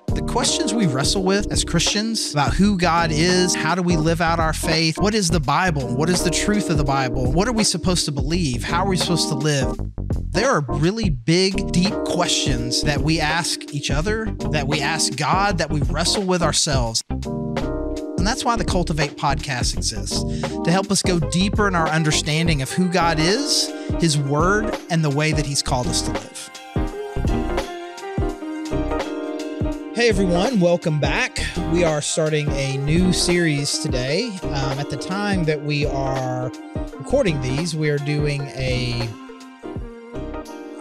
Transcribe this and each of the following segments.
The questions we wrestle with as Christians about who God is, how do we live out our faith, what is the Bible, what is the truth of the Bible, what are we supposed to believe, how are we supposed to live? There are really big, deep questions that we ask each other, that we ask God, that we wrestle with ourselves. And that's why the Cultivate podcast exists, to help us go deeper in our understanding of who God is, His Word, and the way that He's called us to live. Hey everyone, welcome back. We are starting a new series today. At the time that we are recording these, we are doing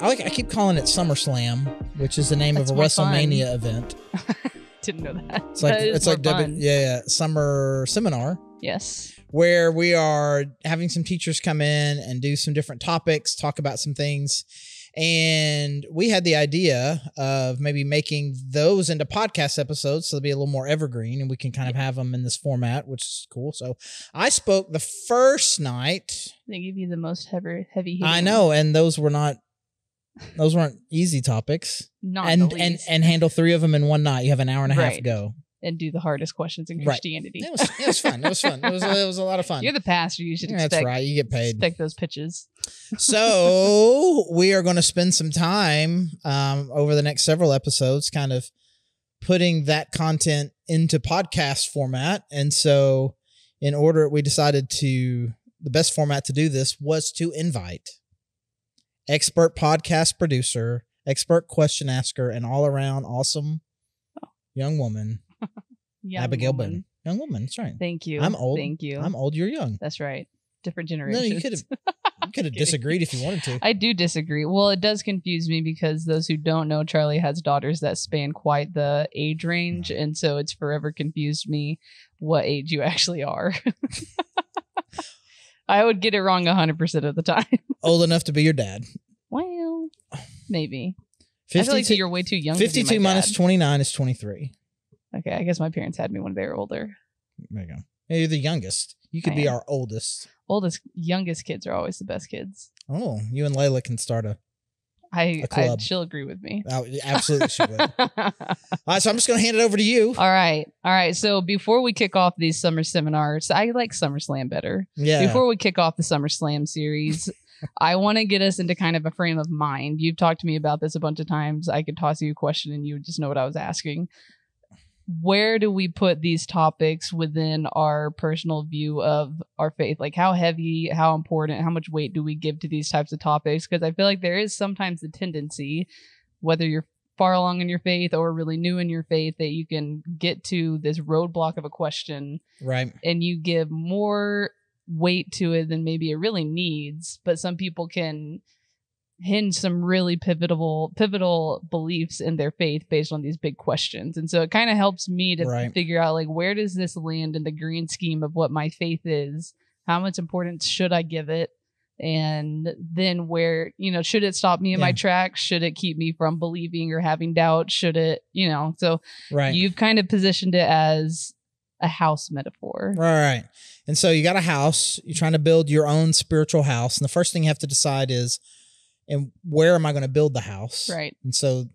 I keep calling it SummerSlam, which is the name of a WrestleMania event. Didn't know that. It's like summer seminar. Yes. Where we are having some teachers come in and do some different topics, talk about some things. And we had the idea of maybe making those into podcast episodes so they'll be a little more evergreen and we can kind of have them in this format, which is cool. So I spoke the first night. They give you the most heavy hitting. I know, and those weren't easy topiks. And handle three of them in one night. You have an hour and a half to go. And do the hardest questions in Christianity. It was fun. It was a lot of fun. You're the pastor. You should expect. That's right. You get paid. Expect those pitches. So we are going to spend some time over the next several episodes kind of putting that content into podcast format. And so we decided the best format to do this was to invite expert podcast producer, expert question asker, and all around awesome young woman. Abigail Boone. Young woman, that's right. Thank you. I'm old. Thank you. I'm old, you're young. That's right. Different generations. No, you could have disagreed if you wanted to. I do disagree. Well, it does confuse me because those who don't know, Charlie has daughters that span quite the age range, and so it's forever confused me what age you actually are. I would get it wrong 100% of the time. Old enough to be your dad. Well, maybe. 52, I feel like you're way too young. 52 minus 29 is 23. Okay, I guess my parents had me when they were older. There you go. Hey, you're the youngest. You could be our oldest. Youngest kids are always the best kids. Oh, you and Layla can start a club. She'll agree with me. Oh, absolutely she would. All right, so I'm just going to hand it over to you. All right. So before we kick off these summer seminars, I like SummerSlam better. Yeah. Before we kick off the SummerSlam series, I want to get us into kind of a frame of mind. You've talked to me about this a bunch of times. I could toss you a question and you would just know what I was asking. Where do we put these topics within our personal view of our faith? Like how heavy, how important, how much weight do we give to these types of topics? Because I feel like there is sometimes the tendency, whether you're far along in your faith or really new in your faith, that you can get to this roadblock of a question. Right. And you give more weight to it than maybe it really needs. But some people can hinge some really pivotal beliefs in their faith based on these big questions. And so it kind of helps me to figure out, like, where does this land in the green scheme of what my faith is? How much importance should I give it? And then where, should it stop me in my tracks? Should it keep me from believing or having doubt? Should it, so you've kind of positioned it as a house metaphor. Right. And so you got a house, you're trying to build your own spiritual house. And the first thing you have to decide is, and where am I going to build the house? Right. And so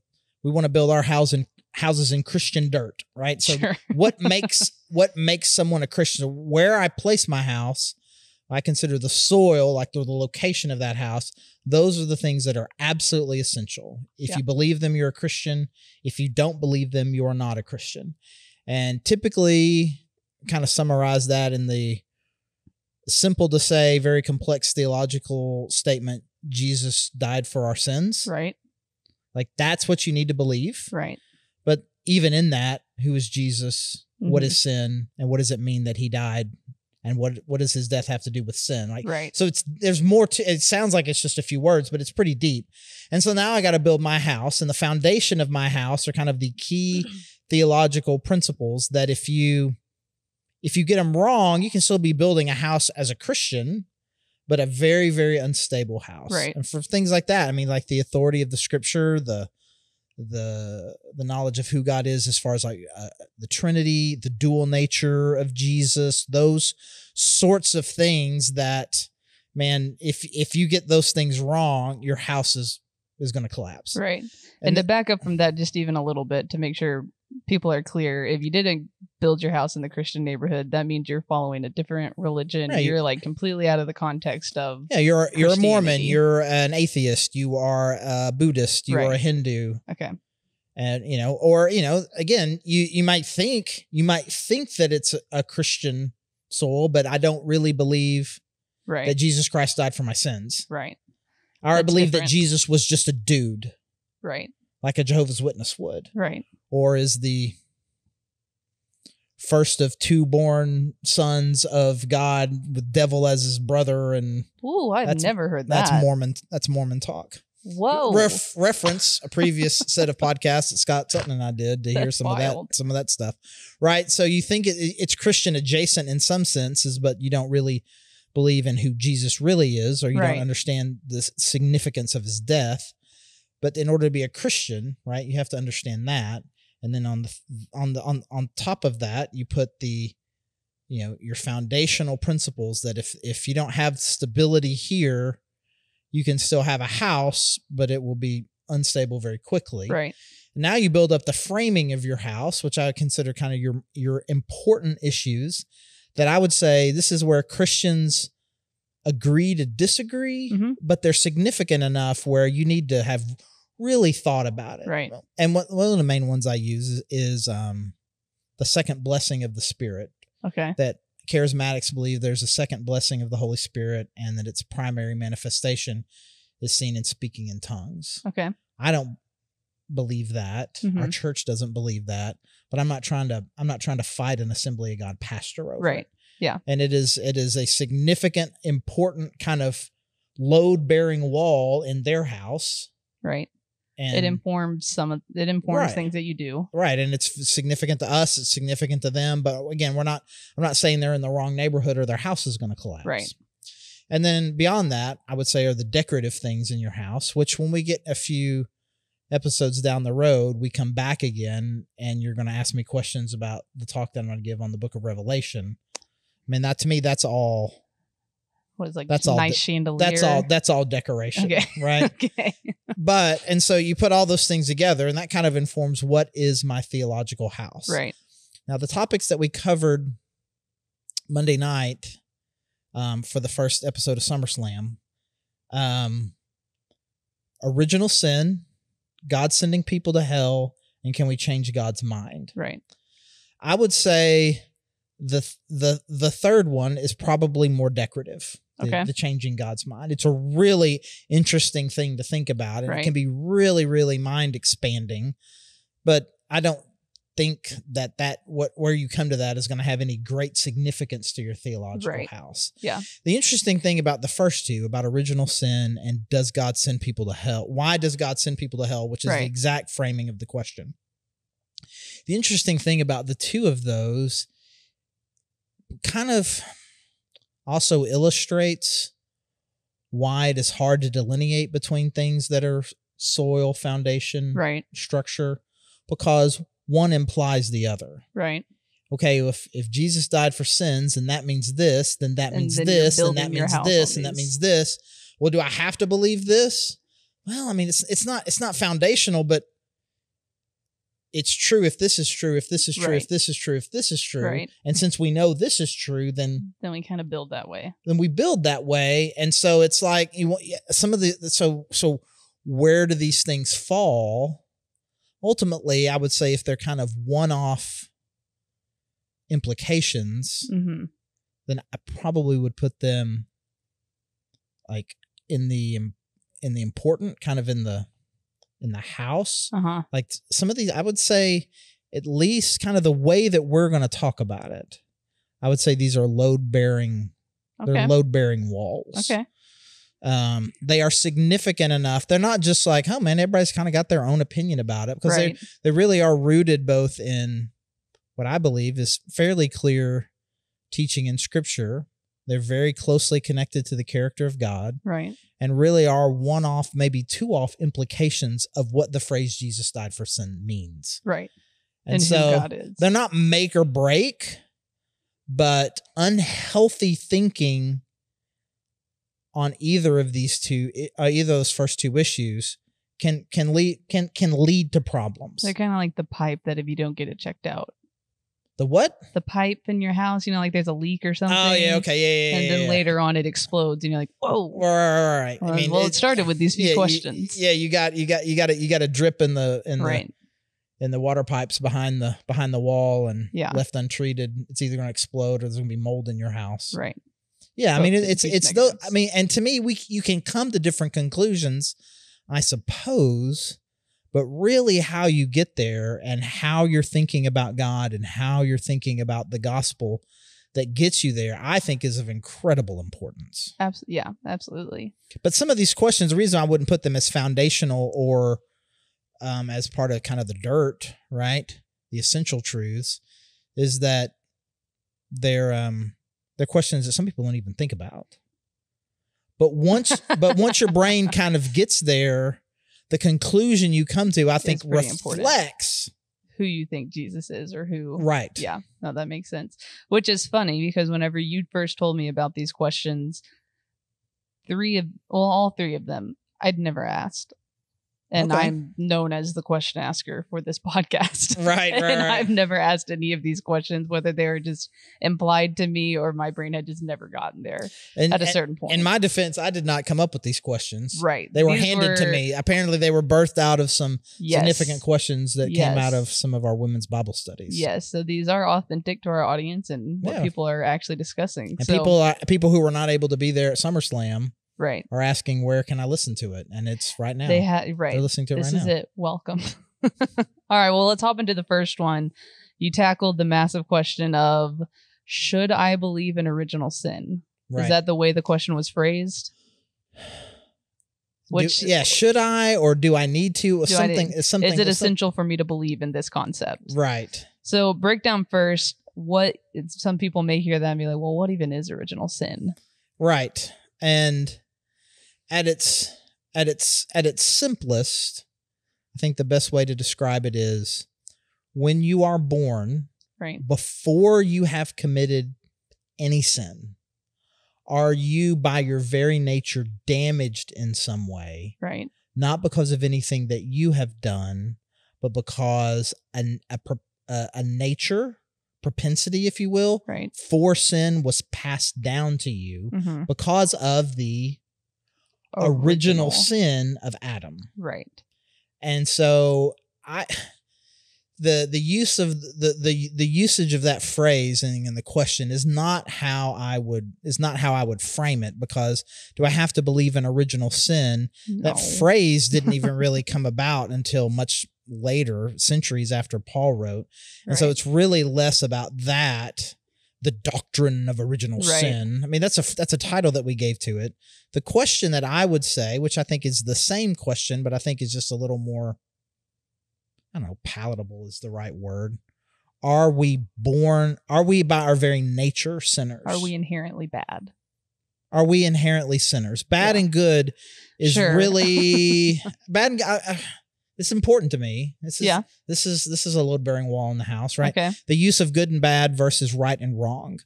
we want to build our houses in Christian dirt, right? So what makes someone a Christian? So where I place my house, I consider the soil, like the location of that house. Those are the things that are absolutely essential. If you believe them, you're a Christian. If you don't believe them, you are not a Christian. And typically kind of summarize that in the simple to say, very complex theological statement. Jesus died for our sins. Right. Like that's what you need to believe. Right. But even in that, who is Jesus? Mm-hmm. What is sin? And what does it mean that he died? And what does his death have to do with sin? Like, right. So there's more to it. Sounds like it's just a few words, but it's pretty deep. And so now I got to build my house, and the foundation of my house are kind of the key theological principles that if you get them wrong, you can still be building a house as a Christian, but a very, very unstable house. Right. And for things like that, I mean, like the authority of the scripture, the knowledge of who God is as far as like the Trinity, the dual nature of Jesus, those sorts of things that, man, if you get those things wrong, your house is is going to collapse. Right. And to back up from that just even a little bit to make sure people are clear, if you didn't build your house in the Christian neighborhood, that means you're following a different religion. Right. You're like completely out of the context of you're a Mormon, you're an atheist, you are a Buddhist, you are a Hindu. Okay. And or again, you might think that it's a Christian soul, but I don't really believe that Jesus Christ died for my sins. Right. I believe that Jesus was just a dude. Right. Like a Jehovah's Witness would. Right. Or is the first of two born sons of God with devil as his brother. And ooh, I've never heard that. That's Mormon talk. Whoa. Reference a previous set of podcasts that Scott Sutton and I did to hear some of that stuff. Right. So you think it's Christian adjacent in some senses, but you don't really believe in who Jesus really is, or you don't understand the significance of his death. But in order to be a Christian, right, you have to understand that. And then on top of that, you put your foundational principles that if you don't have stability here, you can still have a house, but it will be unstable very quickly. Right. Now you build up the framing of your house, which I consider kind of your important issues that I would say this is where Christians agree to disagree, but they're significant enough where you need to have really thought about it. Right. And one of the main ones I use is the second blessing of the Spirit. Okay. That charismatics believe there's a second blessing of the Holy Spirit and that its primary manifestation is seen in speaking in tongues. Okay. I don't believe that. Our church doesn't believe that, but I'm not trying to fight an Assembly of God pastor over it. Yeah. And it is a significant, important kind of load-bearing wall in their house. Right. And it informs things that you do. Right. And it's significant to us, it's significant to them. But again, I'm not saying they're in the wrong neighborhood or their house is going to collapse. Right. And then beyond that, I would say are the decorative things in your house, which when we get a few episodes down the road, we come back again and you're going to ask me questions about the talk that I'm going to give on the book of Revelation. I mean, that to me, that's all. What is that's all nice chandelier? That's all decoration. Okay. Right. Okay. And so you put all those things together and that kind of informs what is my theological house. Right. Now, the topics that we covered Monday night for the first episode of SummerSlam, original sin, God sending people to hell, and can we change God's mind? Right. I would say the third one is probably more decorative. The changing God's mind. It's a really interesting thing to think about, and it can be really, really mind expanding. But I don't think that where you come to that is going to have any great significance to your theological house. Yeah. The interesting thing about the first two, about original sin and does God send people to hell? Why does God send people to hell? Which is the exact framing of the question. The interesting thing about the two of those kind of also illustrates why it is hard to delineate between things that are soil, foundation, structure, because one implies the other. Right. Okay, if Jesus died for sins, and that means this, then that means this, and that means this, and that means this. Well, do I have to believe this? Well, I mean, it's not foundational, but it's true if this is true, if this is true, if this is true, if this is true. Right. And since we know this is true, then we kind of build that way. Then we build that way. And so it's like so where do these things fall? Ultimately, I would say if they're kind of one-off implications, then I probably would put them like in the important, kind of in the house. Like some of these, I would say at least kind of the way that we're going to talk about it, I would say these are load-bearing, they're load-bearing walls. Okay. They are significant enough. They're not just like, oh man, everybody's kind of got their own opinion about it, because they really are rooted both in what I believe is fairly clear teaching in Scripture. They're very closely connected to the character of God. Right. And really are one-off, maybe two-off implications of what the phrase Jesus died for sin means. Right. And so who God is. They're not make or break, but unhealthy thinking on either of those first two issues can lead to problems. They're kind of like the pipe that if you don't get it checked out. The what? The pipe in your house, like there's a leak or something. Oh yeah, okay, yeah. And then later on it explodes, and you're like, whoa. Right. I mean, it started with these few questions. You got a drip in the water pipes behind the wall, and left untreated, it's either going to explode or there's going to be mold in your house. Right. Yeah, I mean, it's though. I mean, and to me, you can come to different conclusions, I suppose. But really how you get there and how you're thinking about God and how you're thinking about the gospel that gets you there, I think is of incredible importance. Yeah, absolutely. But some of these questions, the reason I wouldn't put them as foundational or as part of kind of the dirt, right? The essential truths, is that they're questions that some people don't even think about. But once your brain kind of gets there, the conclusion you come to, I think, reflects who you think Jesus is or who. Right. Yeah. No, that makes sense. Which is funny because whenever you first told me about these questions, all three of them, I'd never asked. And I'm known as the question asker for this podcast. Right. I've never asked any of these questions, whether they were just implied to me or my brain had just never gotten there at a certain point. In my defense, I did not come up with these questions. Right. They were handed to me. Apparently, they were birthed out of some significant questions that came out of some of our women's Bible studies. Yes. So these are authentic to our audience and what people are actually discussing. And people who were not able to be there at SummerSlam. Right. Are asking where can I listen to it, and it's right now. They're listening to it right now. This is it. Welcome. All right. Well, let's hop into the first one. You tackled the massive question of should I believe in original sin? Right. Is that the way the question was phrased? Should I or do I need to? Is it essential for me to believe in this concept? Right. So break down first some people may hear that and be like, well, what even is original sin? Right. And at its simplest, I think the best way to describe it is when you are born, right, before you have committed any sin, are you by your very nature damaged in some way? Right. Not because of anything that you have done, but because a nature, propensity, if you will, right, for sin was passed down to you because of the original sin of Adam. Right. And so the use of the usage of that phrase and the question is not how I would frame it, because do I have to believe in original sin? No. That phrase didn't even really come about until much later, centuries after Paul wrote. And so it's really less about that, the doctrine of original sin. I mean, that's a title that we gave to it. The question that I would say, which I think is the same question, but I think is just a little more, I don't know, palatable is the right word. Are we by our very nature sinners? Are we inherently bad? Are we inherently sinners? Bad and good is really bad. It's important to me. This is a load-bearing wall in the house, right? Okay. The use of good and bad versus right and wrong.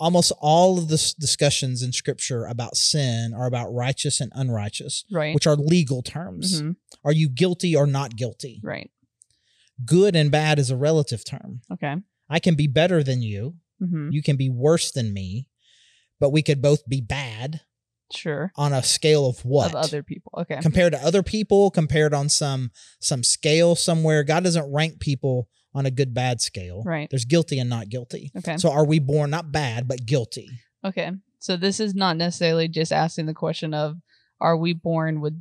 Almost all of the discussions in Scripture about sin are about righteous and unrighteous, right, which are legal terms. Mm-hmm. Are you guilty or not guilty? Right. Good and bad is a relative term. Okay. I can be better than you. Mm-hmm. You can be worse than me, but we could both be bad. Sure. On a scale of what? Of other people. Okay. Compared to other people, compared on some scale somewhere. God doesn't rank people on a good bad scale. Right. There's guilty and not guilty. Okay. So are we born not bad but guilty? Okay. So this is not necessarily just asking the question of are we born with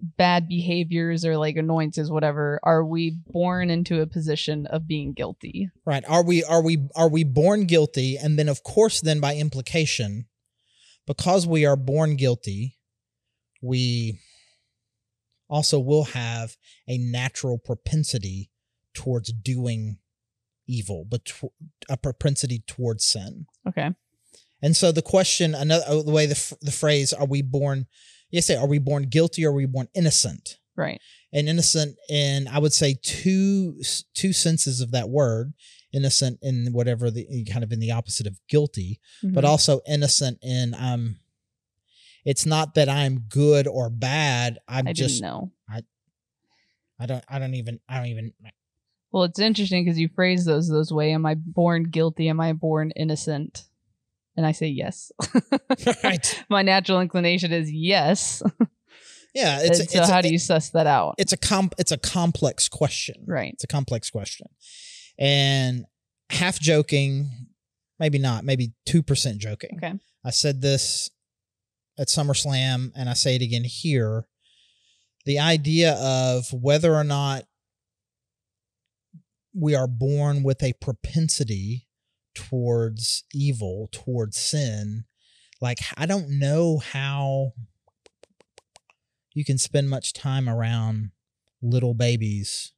bad behaviors or like annoyances, whatever. Are we born into a position of being guilty? Right. Are we born guilty? And then of course then by implication, because we are born guilty, we also will have a natural propensity towards doing evil, but a propensity towards sin. Okay. And so the question, the way the phrase, are we born guilty or are we born innocent? Right. And innocent in, I would say, two senses of that word. Innocent in whatever the kind of in the opposite of guilty, but also innocent in It's not that I'm good or bad. I didn't know. I don't even. Well, it's interesting because you phrase those way. Am I born guilty? Am I born innocent? And I say yes. Right. My natural inclination is yes. Yeah. So how do you suss that out? It's a complex question. Right. It's a complex question. And half joking, maybe not, maybe 2% joking. Okay. I said this at SummerSlam and I say it again here. The idea of whether or not we are born with a propensity towards evil, towards sin. Like, I don't know how you can spend much time around little babies.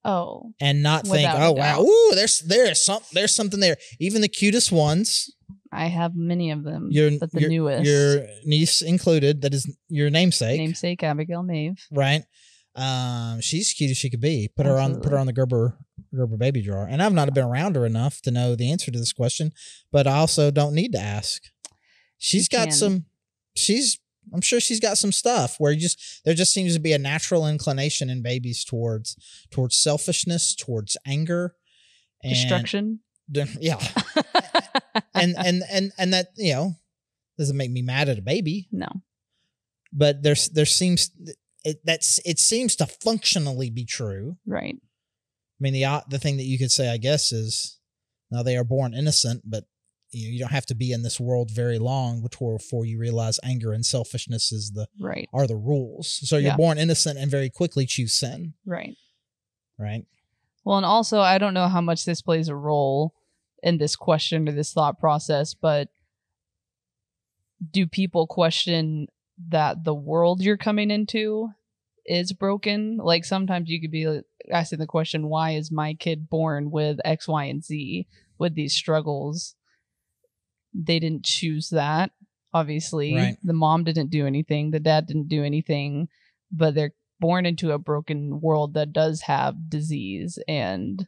Oh. And not think, oh, wow, ooh, there's something there. Even the cutest ones. I have many of them, but the newest. Your niece included, that is your namesake. Namesake, Abigail Maeve. Right. She's cute as she could be. Put her on the Gerber baby jar. And I've not been around her enough to know the answer to this question, but I also don't need to ask. I'm sure she's got some stuff where there just seems to be a natural inclination in babies towards selfishness, towards anger, and destruction. Yeah. and that, doesn't make me mad at a baby. No. But there seems it seems to functionally be true. Right. I mean, the thing that you could say, I guess, is now they are born innocent, but you don't have to be in this world very long before you realize anger and selfishness are the rules. So you're born innocent and very quickly choose sin. Right. Right. Well, and also, I don't know how much this plays a role in this question or this thought process, but do people question that the world you're coming into is broken? Like, sometimes you could be asking the question, why is my kid born with X, Y, and Z, with these struggles? They didn't choose that, obviously. Right. The mom didn't do anything. The dad didn't do anything. But they're born into a broken world that does have disease and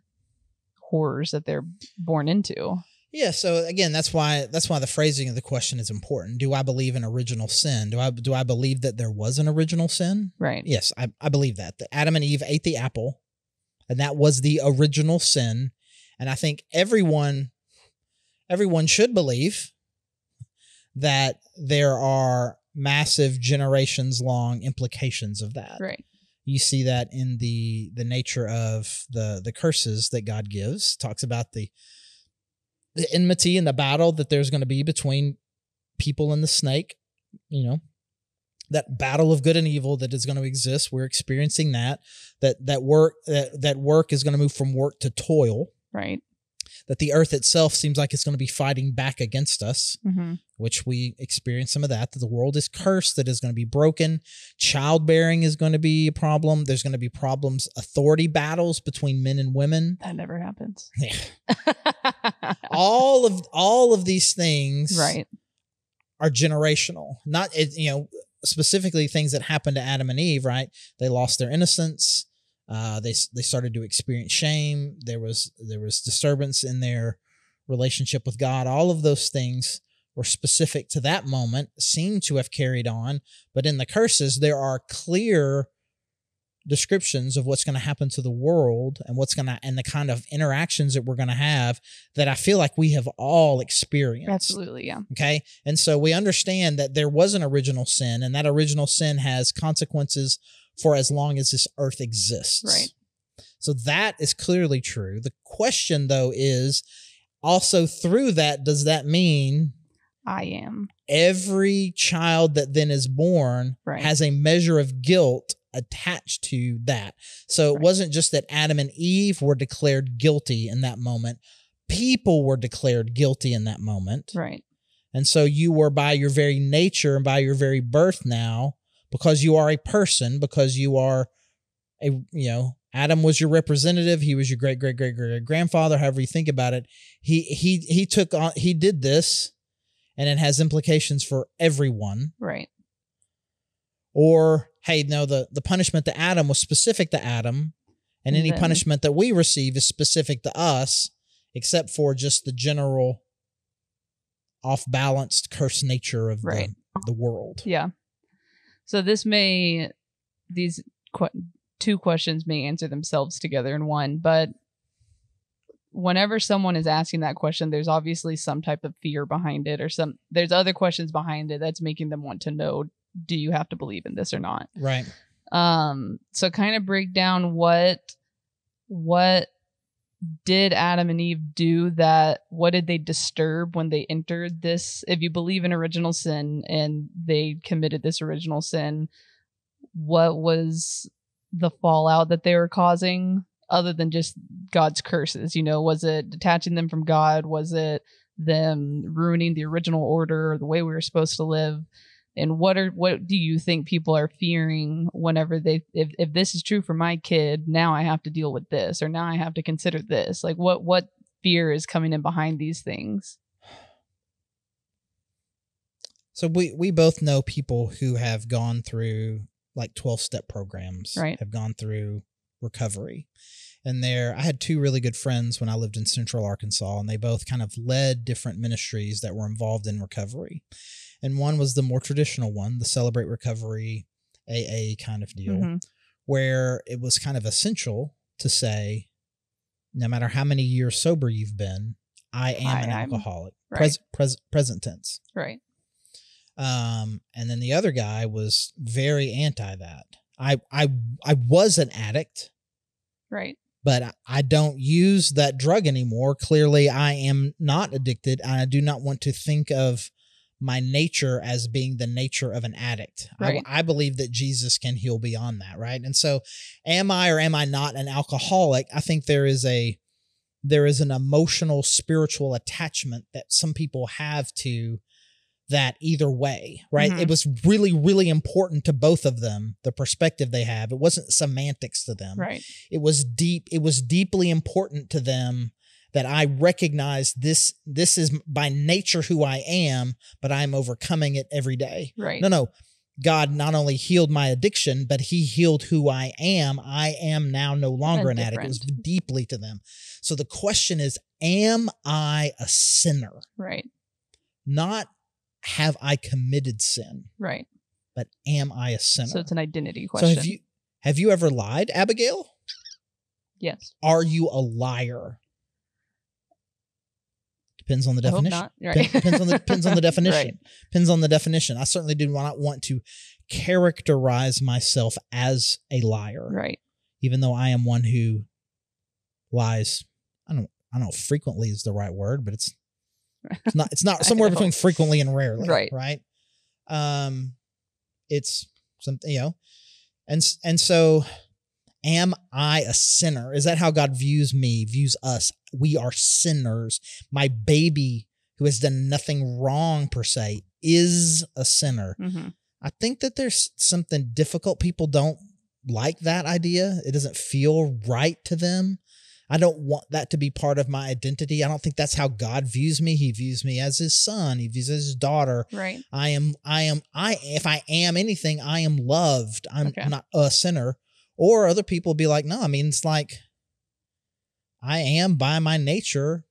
horrors that they're born into. Yeah, so again, that's why the phrasing of the question is important. Do I believe in original sin? Do I believe that there was an original sin? Right. Yes, I believe that Adam and Eve ate the apple, and that was the original sin. And I think everyone should believe that there are massive generations-long implications of that. Right. You see that in the nature of the curses that God gives. Talks about the enmity and the battle that there's going to be between people and the snake. That battle of good and evil that is going to exist. We're experiencing that work is going to move from work to toil. Right. That the earth itself seems like it's going to be fighting back against us, mm-hmm. which we experience some of that the world is cursed, that is going to be broken. Childbearing is going to be a problem. There's going to be problems, authority battles between men and women. That never happens. Yeah. all of these things right. are generational. Not, specifically things that happened to Adam and Eve, right? They lost their innocence. They started to experience shame. There was disturbance in their relationship with God. All of those things were specific to that moment, seem to have carried on. But in the curses, there are clear descriptions of what's going to happen to the world and and the kind of interactions that we're going to have that I feel like we have all experienced. Absolutely, yeah. Okay. And so we understand that there was an original sin, and that original sin has consequences for as long as this earth exists. Right. So that is clearly true. The question, though, is also through that, does that mean I am every child that then is born right. has a measure of guilt attached to that? So it wasn't just that Adam and Eve were declared guilty in that moment. People were declared guilty in that moment. Right. And so you were, by your very nature and by your very birth now, because you are a person, because you are Adam was your representative. He was your great grandfather. However you think about it, he did this, and it has implications for everyone. Right. Or, hey, no, the punishment to Adam was specific to Adam, and any punishment that we receive is specific to us, except for just the general off-balanced cursed nature of the world. Yeah. So these two questions may answer themselves together in one, but whenever someone is asking that question, there's obviously some type of fear behind it, or there's other questions behind it that's making them want to know, do you have to believe in this or not? Right. So kind of break down what did Adam and Eve do what did they disturb when they entered this? If you believe in original sin and they committed this original sin, what was the fallout that they were causing other than just God's curses? Was it detaching them from God? Was it them ruining the original order or the way we were supposed to live? And what do you think people are fearing whenever if this is true for my kid, now I have to deal with this, or now I have to consider this? Like what fear is coming in behind these things? So we both know people who have gone through like 12-step programs, right? Have gone through recovery. And I had two really good friends when I lived in Central Arkansas, and they both kind of led different ministries that were involved in recovery. And one was the more traditional one, the Celebrate Recovery AA kind of deal, where it was kind of essential to say, no matter how many years sober you've been, I am an alcoholic. Right. Present tense. Right. And then the other guy was very anti that. I was an addict. Right. But I don't use that drug anymore. Clearly, I am not addicted, and I do not want to think of my nature as being the nature of an addict. Right. I believe that Jesus can heal beyond that, right? And so, am I or am I not an alcoholic? I think there is an emotional, spiritual attachment that some people have to that either way, right? It was really, really important to both of them, the perspective they have. It wasn't semantics to them. Right. It was deeply important to them that I recognize this is by nature who I am, but I'm overcoming it every day. Right. No. God not only healed my addiction, but he healed who I am. I am now no longer an addict. It was deeply to them. So the question is, am I a sinner? Right. Not have I committed sin? Right. But am I a sinner? So it's an identity question. So have you ever lied, Abigail? Yes. Are you a liar? Depends on the definition. I hope not. Right. Depends on the definition. Right. Depends on the definition. I certainly do not want to characterize myself as a liar. Right. Even though I am one who lies. I don't know if frequently is the right word, but it's not somewhere between frequently and rarely. Right. It's something, and so am I a sinner? Is that how God views me, views us? We are sinners. My baby, who has done nothing wrong per se, is a sinner. I think that there's something difficult. People don't like that idea. It doesn't feel right to them. I don't want that to be part of my identity. I don't think that's how God views me. He views me as his son. He views as his daughter. Right. If I am anything, I am loved. I'm not a sinner. Or other people be like, no, I mean, it's like I am by my nature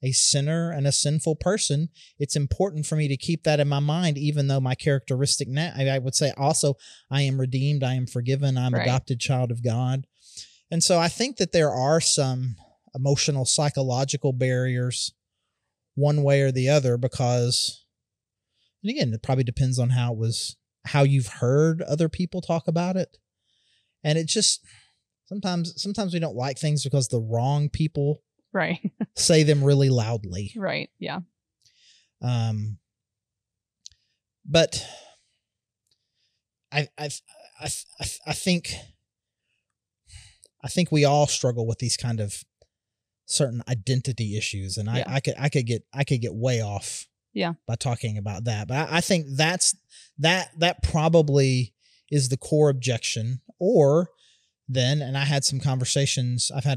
a sinner and a sinful person. It's important for me to keep that in my mind, even though my characteristic now, I would say also, I am redeemed, I am forgiven, I'm adopted child of God. And so I think that there are some emotional, psychological barriers one way or the other because, and again, it probably depends on how you've heard other people talk about it. And it just, sometimes we don't like things because the wrong people say them really loudly. Right. Yeah. But I think we all struggle with these kind of certain identity issues, and I could get way off by talking about that. But I think that probably is the core objection. Or then, and I've had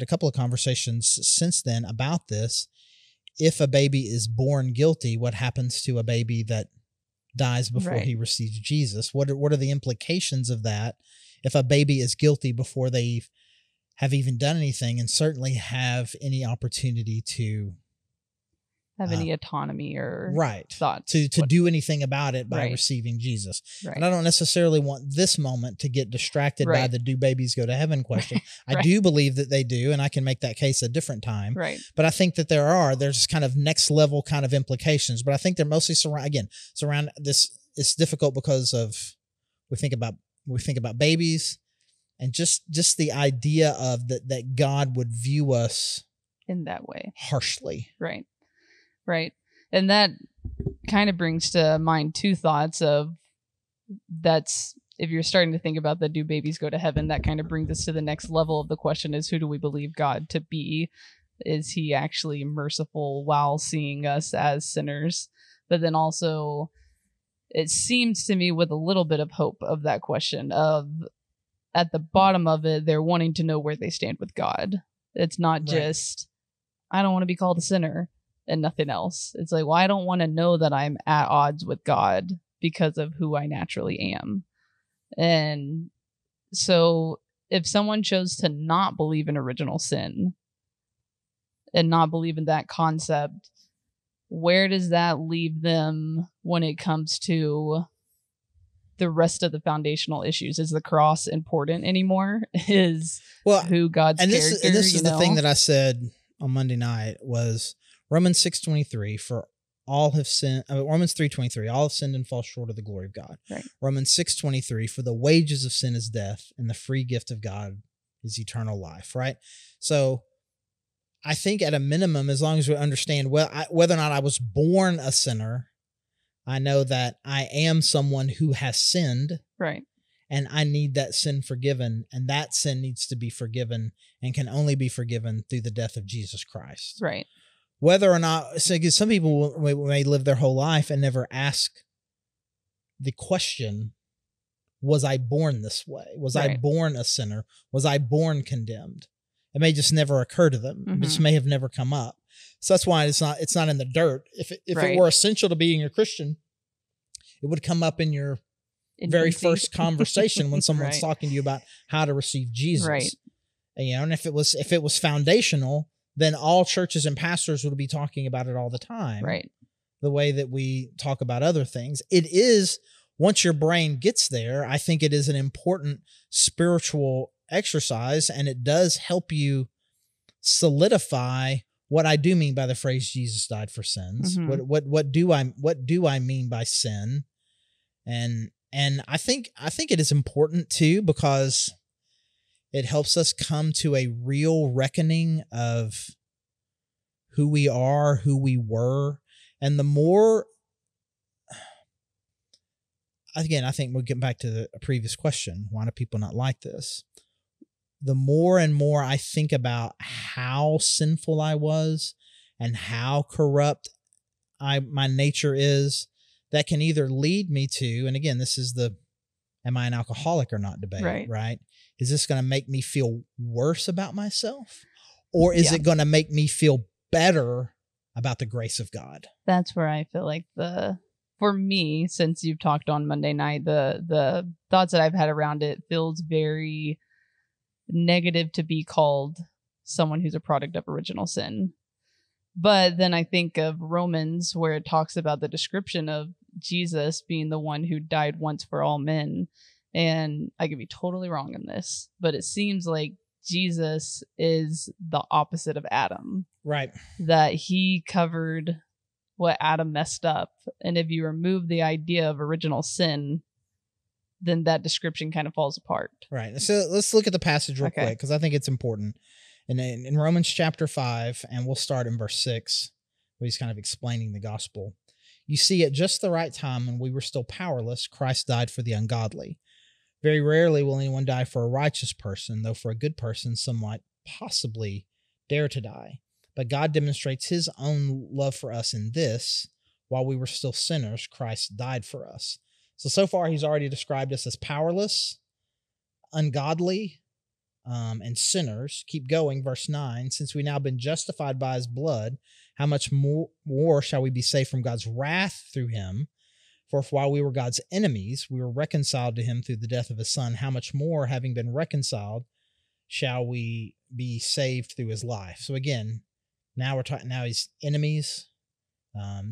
a couple of conversations since then about this. If a baby is born guilty, what happens to a baby that dies before he receives Jesus? What are the implications of that? If a baby is guilty before they have even done anything, and certainly have any opportunity to have any autonomy or thoughts to do anything about it by Right. receiving Jesus. Right. And I don't necessarily want this moment to get distracted by Right. the do babies go to heaven question. I Right. do believe that they do, and I can make that case a different time. Right. But I think that there's kind of next level kind of implications. But I think they're mostly surround this. It's difficult because of we think about babies, and just the idea of that God would view us in that way harshly. Right. Right. And that kind of brings to mind two thoughts of that's if you're starting to think about the do babies go to heaven, that kind of brings us to the next level of the question is who do we believe God to be? Is he actually merciful while seeing us as sinners? But then also it seems to me with a little bit of hope of that question of at the bottom of it, they're wanting to know where they stand with God. It's not just, I don't want to be called a sinner and nothing else. It's like, well, I don't want to know that I'm at odds with God because of who I naturally am. And so if someone chose to not believe in original sin and not believe in that concept, where does that leave them when it comes to the rest of the foundational issues? Is the cross important anymore? Is who God's character? And this is the thing that I said on Monday night was Romans 6:23 for all have sinned. Romans 3:23 all have sinned and fall short of the glory of God. Right. Romans 6:23 for the wages of sin is death, and the free gift of God is eternal life. Right. So I think at a minimum, as long as we understand whether or not I was born a sinner, I know that I am someone who has sinned. Right. And I need that sin forgiven, and that sin needs to be forgiven and can only be forgiven through the death of Jesus Christ. Right. Whether or not, so some people may live their whole life and never ask the question, was I born this way? Was I born a sinner? Was I born condemned? It may just never occur to them. Mm-hmm. It just may have never come up. So that's why it's not in the dirt. If it were essential to being a Christian, it would come up in your very first conversation when someone's talking to you about how to receive Jesus. Right. And if it was foundational, then all churches and pastors would be talking about it all the time. Right. The way that we talk about other things. It is, once your brain gets there, I think it is an important spiritual exercise, and it does help you solidify what I do mean by the phrase Jesus died for sins. Mm-hmm. What do I mean by sin? And I think it is important too, because it helps us come to a real reckoning of who we are, who we were. And the more, again, I think we'll get back to the previous question. Why do people not like this? The more and more I think about how sinful I was and how corrupt my nature is, that can either lead me to, and again, this is the am I an alcoholic or not debate, right? Is this going to make me feel worse about myself? Or is it going to make me feel better about the grace of God? That's where I feel like for me, since you've talked on Monday night, the thoughts that I've had around it feels very negative to be called someone who's a product of original sin. But then I think of Romans, where it talks about the description of Jesus being the one who died once for all men. And I could be totally wrong in this, but it seems like Jesus is the opposite of Adam. Right. That he covered what Adam messed up. And if you remove the idea of original sin, then that description kind of falls apart. Right. So let's look at the passage real quick, because I think it's important. And in Romans chapter 5, and we'll start in verse 6, where he's kind of explaining the gospel. You see, at just the right time, when we were still powerless, Christ died for the ungodly. Very rarely will anyone die for a righteous person, though for a good person, some might possibly dare to die. But God demonstrates his own love for us in this: while we were still sinners, Christ died for us. So far, he's already described us as powerless, ungodly, and sinners. Keep going, verse 9. Since we now been justified by his blood, how much more shall we be saved from God's wrath through him? For if while we were God's enemies, we were reconciled to him through the death of his son, how much more, having been reconciled, shall we be saved through his life? So again, now he's enemies.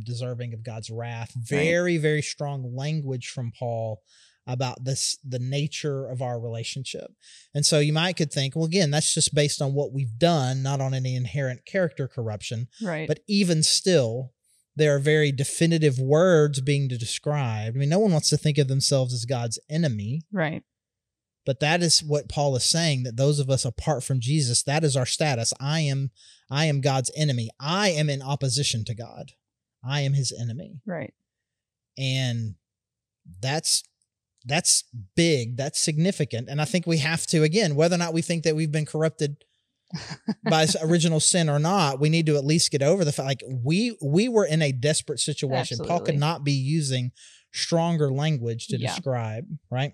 deserving of God's wrath. Very, very strong language from Paul about the nature of our relationship. And so you could think, well, again, that's just based on what we've done, not on any inherent character corruption. Right. But even still, there are very definitive words being described. I mean, no one wants to think of themselves as God's enemy. Right. But that is what Paul is saying, that those of us apart from Jesus, that is our status. I am God's enemy. I am in opposition to God. I am his enemy. Right. And that's big. That's significant. And I think we have to, again, whether or not we think that we've been corrupted by original sin or not, we need to at least get over the fact, like we were in a desperate situation. Absolutely. Paul could not be using stronger language to describe, right?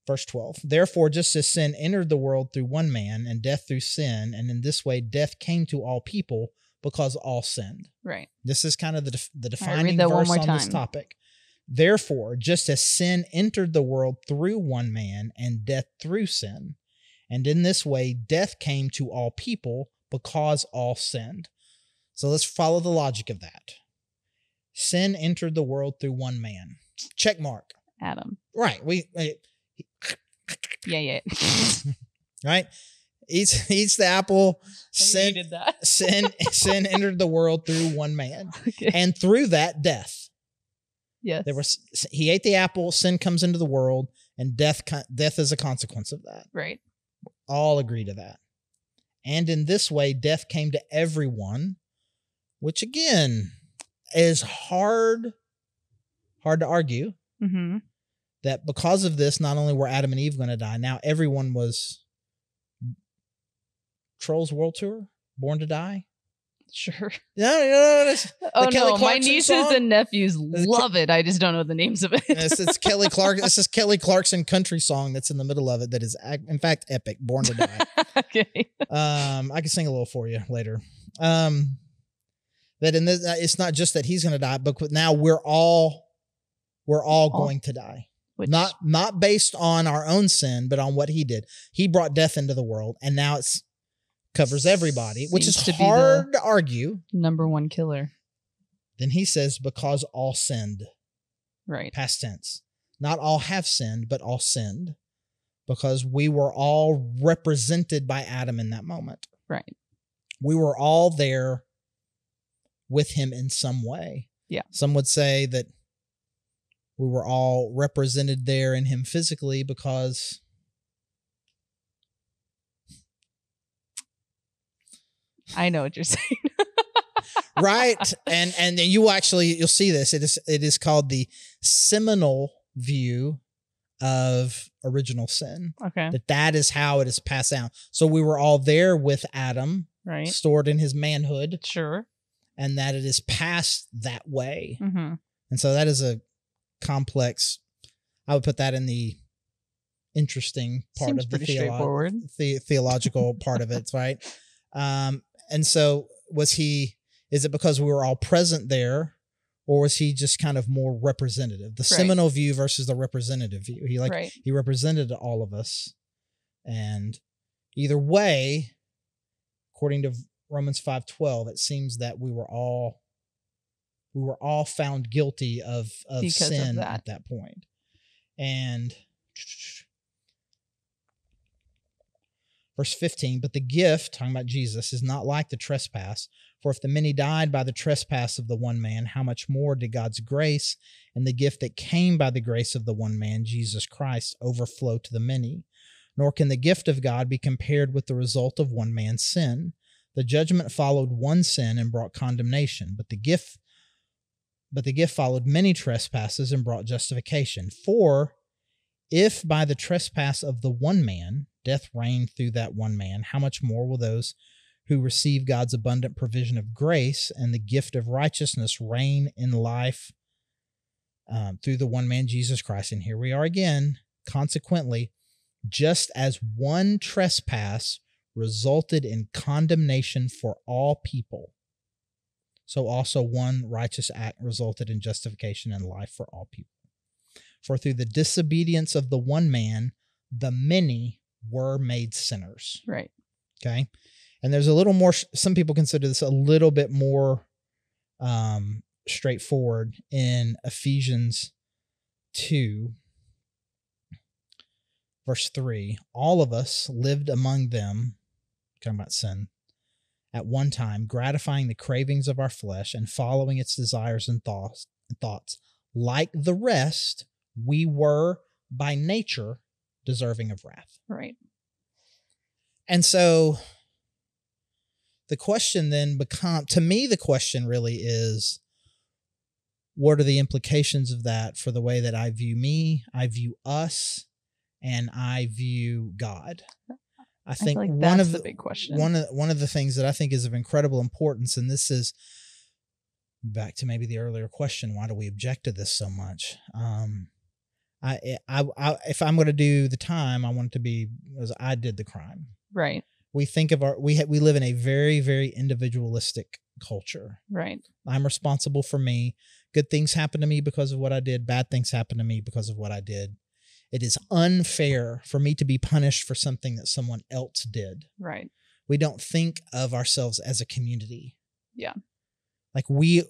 Verse 12, therefore, just as sin entered the world through one man and death through sin, and in this way death came to all people because all sinned. Right. This is kind of the defining verse on this topic. Therefore, just as sin entered the world through one man and death through sin, and in this way death came to all people because all sinned. So let's follow the logic of that. Sin entered the world through one man. Check mark. Adam. Right. Yeah. Right? Eats the apple. Sin entered the world through one man. Okay. And through that, death. Yes. He ate the apple, sin comes into the world, and death is a consequence of that. Right. All agree to that. And in this way, death came to everyone, which again is hard to argue. Mm-hmm. That because of this, not only were Adam and Eve going to die, now everyone was Trolls World Tour, Born to Die. Sure. No, my nieces and nephews love it. I just don't know the names of it. It's Kelly Clark. This is Kelly Clarkson country song that's in the middle of it. That is, in fact, epic. Born to Die. Okay. I can sing a little for you later. That in this, it's not just that he's going to die, but now we're all going to die. Not based on our own sin, but on what he did. He brought death into the world, and now it's covers everybody, which is hard to argue. Number one killer. Then he says, because all sinned. Right. Past tense. Not all have sinned, but all sinned. Because we were all represented by Adam in that moment. Right. We were all there with him in some way. Yeah. Some would say that we were all represented there in him physically because I know what you're saying. Right. And you'll see this. It is called the seminal view of original sin. Okay. That is how it is passed down. So we were all there with Adam, right, stored in his manhood. Sure. And that it is passed that way. Mm-hmm. And so that is a complex, I would put that in the interesting part Seems of the theological part of it, right? And so is it because we were all present there, or was he just kind of more representative? The seminal view versus the representative view. He represented all of us. And either way, according to Romans 5:12, it seems that we were all found guilty of sin at that point. And verse 15, but the gift, talking about Jesus, is not like the trespass. For if the many died by the trespass of the one man, how much more did God's grace and the gift that came by the grace of the one man, Jesus Christ, overflow to the many? Nor can the gift of God be compared with the result of one man's sin. The judgment followed one sin and brought condemnation, but the gift followed many trespasses and brought justification. For if by the trespass of the one man death reigned through that one man, how much more will those who receive God's abundant provision of grace and the gift of righteousness reign in life through the one man, Jesus Christ? And here we are again. Consequently, just as one trespass resulted in condemnation for all people, so also one righteous act resulted in justification and life for all people. For through the disobedience of the one man, the many were made sinners. Right. Okay. And there's a little more, some people consider this a little bit more straightforward in Ephesians 2, verse 3. All of us lived among them, talking about sin, at one time, gratifying the cravings of our flesh and following its desires and thoughts. Like the rest, we were by nature deserving of wrath. Right. And so the question then to me, the question really is, what are the implications of that for the way that I view me, I view us, and I view God? I think like one of the big question. One of the things that I think is of incredible importance, and this is back to maybe the earlier question, why do we object to this so much? If I'm going to do the time, I want it to be as I did the crime. Right. We think of we live in a very, very individualistic culture. Right. I'm responsible for me. Good things happen to me because of what I did. Bad things happen to me because of what I did. It is unfair for me to be punished for something that someone else did. Right. We don't think of ourselves as a community. Yeah. Like we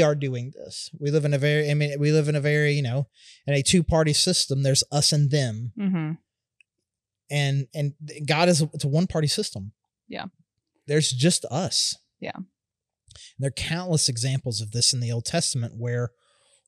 are doing this. We live in a very, in a two-party system. There's us and them. Mm-hmm. And God it's a one-party system. Yeah. There's just us. Yeah. And there are countless examples of this in the Old Testament where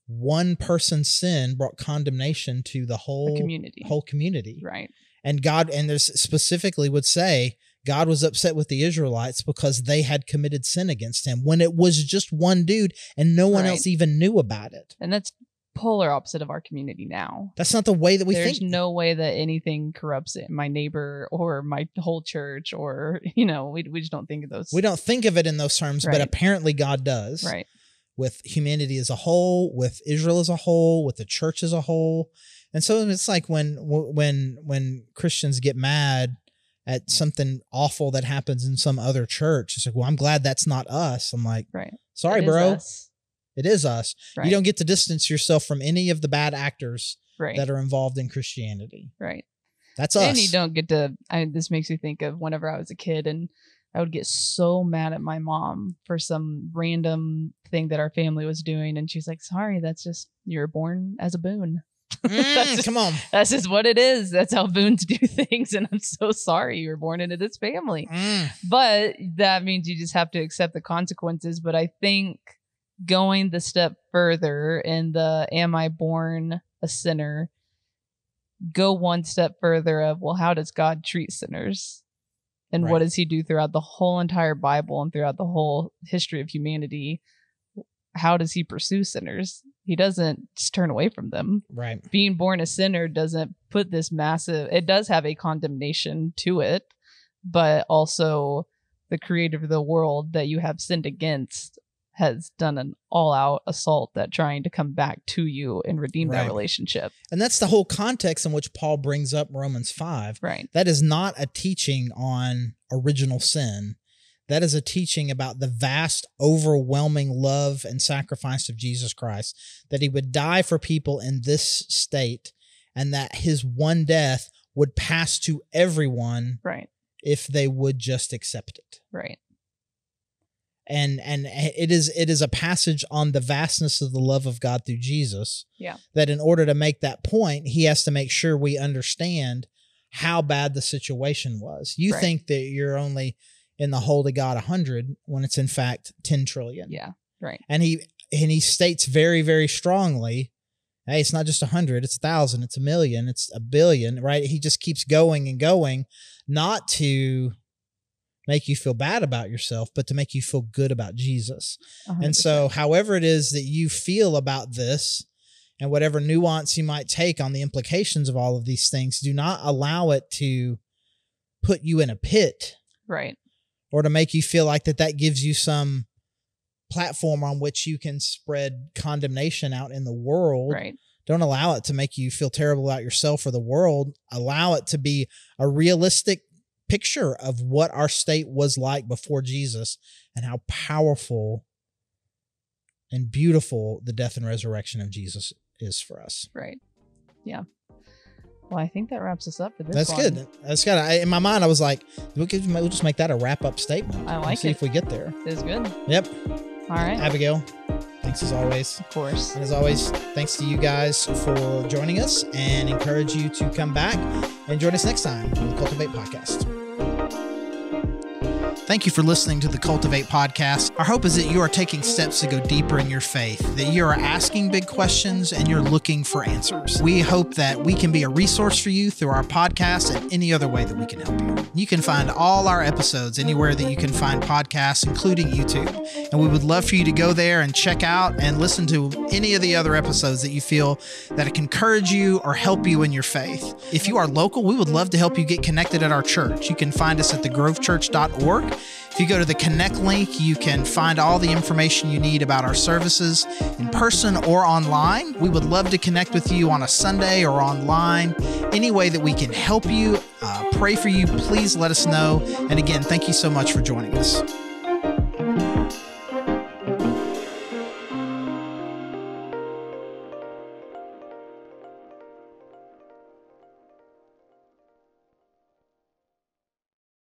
one person's sin brought condemnation to the whole community. Right. And there's specifically would say God was upset with the Israelites because they had committed sin against him when it was just one dude and no one else even knew about it. And that's polar opposite of our community now. That's not the way that we think. There's no way that anything corrupts it. My neighbor or my whole church or, we just don't think of those. We don't think of it in those terms, but apparently God does. Right. With humanity as a whole, with Israel as a whole, with the church as a whole. And so it's like when Christians get mad at something awful that happens in some other church, it's like, well, I'm glad that's not us. I'm like, sorry, bro. It is us. Right. You don't get to distance yourself from any of the bad actors that are involved in Christianity. Right. That's us. And you don't get to, this makes me think of whenever I was a kid and I would get so mad at my mom for some random thing that our family was doing. And she's like, sorry, that's just, you're born as a boon. Come on. That's just what it is. That's how boons do things. And I'm so sorry you were born into this family. But that means you just have to accept the consequences. But I think going the step further in the am I born a sinner, go one step further of, well, how does God treat sinners? And what does he do throughout the whole entire Bible and throughout the whole history of humanity? How does he pursue sinners? He doesn't just turn away from them. Right. Being born a sinner doesn't put this massive, it does have a condemnation to it, but also the creator of the world that you have sinned against has done an all-out assault at trying to come back to you and redeem that relationship. And that's the whole context in which Paul brings up Romans 5. Right. That is not a teaching on original sin. That is a teaching about the vast, overwhelming love and sacrifice of Jesus Christ, that he would die for people in this state and that his one death would pass to everyone if they would just accept it. Right. And it is a passage on the vastness of the love of God through Jesus. Yeah. That in order to make that point, he has to make sure we understand how bad the situation was. You think that you're only in the hole to God 100 when it's in fact 10 trillion. Yeah. Right. And he states very, very strongly, hey, it's not just 100, it's 1,000, it's 1,000,000, it's 1 billion, right? He just keeps going and going, not to make you feel bad about yourself, but to make you feel good about Jesus. 100%. And so however it is that you feel about this and whatever nuance you might take on the implications of all of these things, do not allow it to put you in a pit. Right. Or to make you feel like that gives you some platform on which you can spread condemnation out in the world. Right. Don't allow it to make you feel terrible about yourself or the world. Allow it to be a realistic picture of what our state was like before Jesus and how powerful and beautiful the death and resurrection of Jesus is for us. Right. Yeah. Well, I think that wraps us up for this That's one. good. That's good. In my mind, I was like, we'll just make that a wrap-up statement. I like it. See if we get there. It's good. Yep. All right. Abigail, thanks as always. Of course. And as always, thanks to you guys for joining us, and encourage you to come back and join us next time on the Cultivate Podcast. Thank you for listening to the Cultivate Podcast. Our hope is that you are taking steps to go deeper in your faith, that you are asking big questions and you're looking for answers. We hope that we can be a resource for you through our podcast and any other way that we can help you. You can find all our episodes anywhere that you can find podcasts, including YouTube. And we would love for you to go there and check out and listen to any of the other episodes that you feel that it can encourage you or help you in your faith. If you are local, we would love to help you get connected at our church. You can find us at thegrovechurch.org. If you go to the Connect link, you can find all the information you need about our services in person or online. We would love to connect with you on a Sunday or online. Any way that we can help you, pray for you, please let us know. And again, thank you so much for joining us.